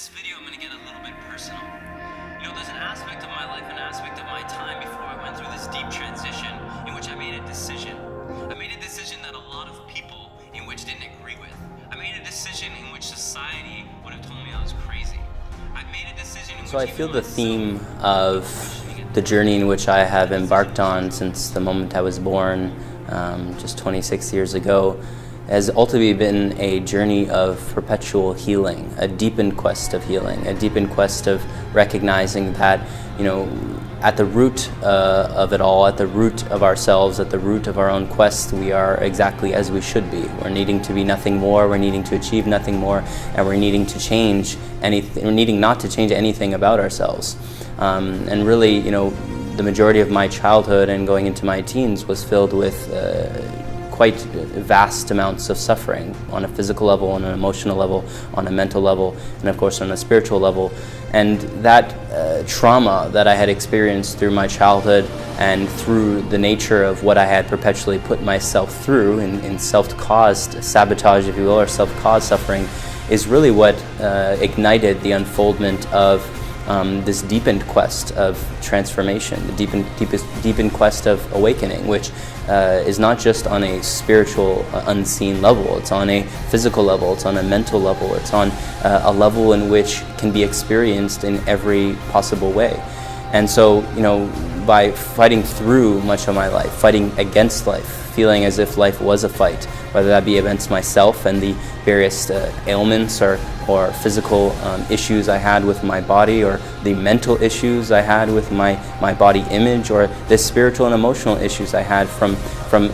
this video, I'm going to get a little bit personal. You know, there's an aspect of my life, an aspect of my time before I went through this deep transition in which I made a decision. I made a decision that a lot of people in which didn't agree with. I made a decision in which society would have told me I was crazy. I made a decision in which... So I feel the theme of the journey in which I have embarked on since the moment I was born, just 26 years ago, has ultimately been a journey of perpetual healing, a deepened quest of healing, a deepened quest of recognizing that, you know, at the root of it all, at the root of ourselves, at the root of our own quest, we are exactly as we should be. We're needing to be nothing more, we're needing to achieve nothing more, and we're needing to change anything, we're needing not to change anything about ourselves. And really, you know, the majority of my childhood and going into my teens was filled with quite vast amounts of suffering on a physical level, on an emotional level, on a mental level, and of course on a spiritual level. And that trauma that I had experienced through my childhood and through the nature of what I had perpetually put myself through in self-caused sabotage, if you will, or self-caused suffering, is really what ignited the unfoldment of this deepened quest of transformation, the deepened quest of awakening, which is not just on a spiritual, unseen level. It's on a physical level, it's on a mental level, it's on a level in which can be experienced in every possible way. And so, you know, by fighting through much of my life, fighting against life, feeling as if life was a fight, whether that be against myself and the various ailments or physical issues I had with my body, or the mental issues I had with my body image, or the spiritual and emotional issues I had from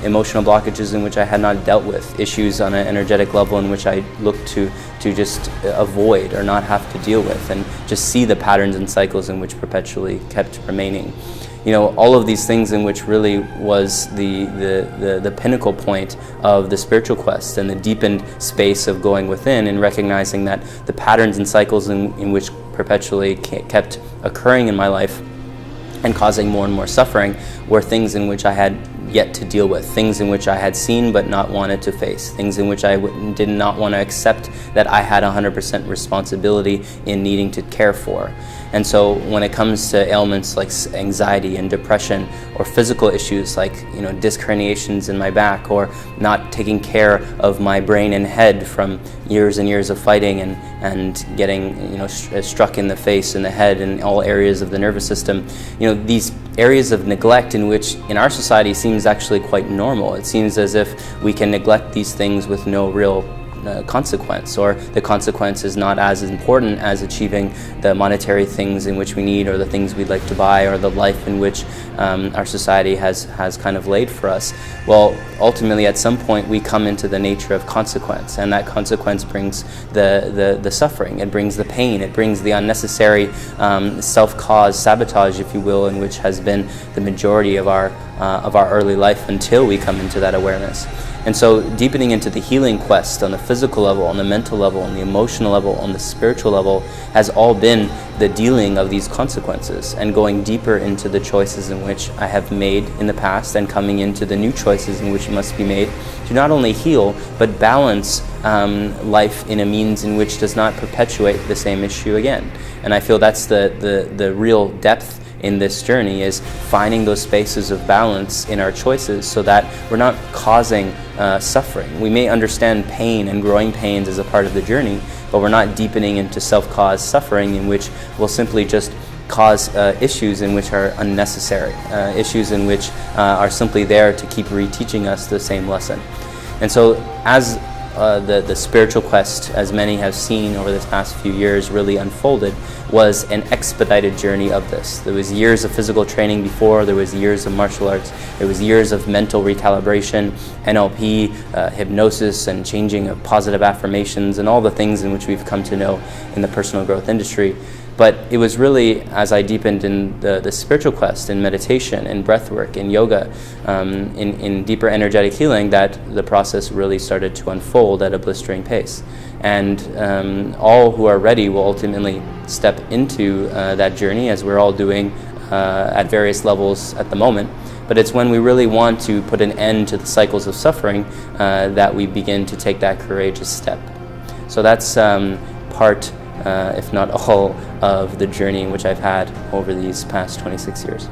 emotional blockages in which I had not dealt with, issues on an energetic level in which I looked to just avoid or not have to deal with, and just see the patterns and cycles in which perpetually kept remaining. You know, all of these things in which really was the pinnacle point of the spiritual quest and the deepened space of going within and recognizing that the patterns and cycles in which perpetually kept occurring in my life and causing more and more suffering were things in which I had yet to deal with, things in which I had seen but not wanted to face, things in which I did not want to accept that I had 100% responsibility in needing to care for. And so when it comes to ailments like anxiety and depression, or physical issues like, you know, disc herniations in my back, or not taking care of my brain and head from years and years of fighting and getting, you know, struck in the face and the head and all areas of the nervous system, you know, these areas of neglect in which in our society seems actually quite normal. It seems as if we can neglect these things with no real consequence, or the consequence is not as important as achieving the monetary things in which we need, or the things we'd like to buy, or the life in which our society has kind of laid for us. Well, ultimately at some point we come into the nature of consequence, and that consequence brings the suffering, it brings the pain, it brings the unnecessary self-caused sabotage, if you will, in which has been the majority of our early life until we come into that awareness. And so deepening into the healing quest on the physical level, on the mental level, on the emotional level, on the spiritual level, has all been the dealing of these consequences and going deeper into the choices in which I have made in the past, and coming into the new choices in which must be made to not only heal but balance life in a means in which does not perpetuate the same issue again. And I feel that's the real depth in this journey, is finding those spaces of balance in our choices so that we're not causing suffering. We may understand pain and growing pains as a part of the journey, but we're not deepening into self-caused suffering in which we'll simply just cause issues in which are unnecessary, issues in which are simply there to keep reteaching us the same lesson. And so as the spiritual quest, as many have seen over the past few years, really unfolded, was an expedited journey of this. There was years of physical training before, there was years of martial arts, there was years of mental recalibration, NLP, hypnosis, and changing of positive affirmations, and all the things in which we've come to know in the personal growth industry. But it was really as I deepened in the spiritual quest, in meditation, in breathwork, in yoga, in deeper energetic healing, that the process really started to unfold at a blistering pace. And all who are ready will ultimately step into that journey, as we're all doing at various levels at the moment. But it's when we really want to put an end to the cycles of suffering that we begin to take that courageous step. So that's part if not all, of the journey which I've had over these past 26 years.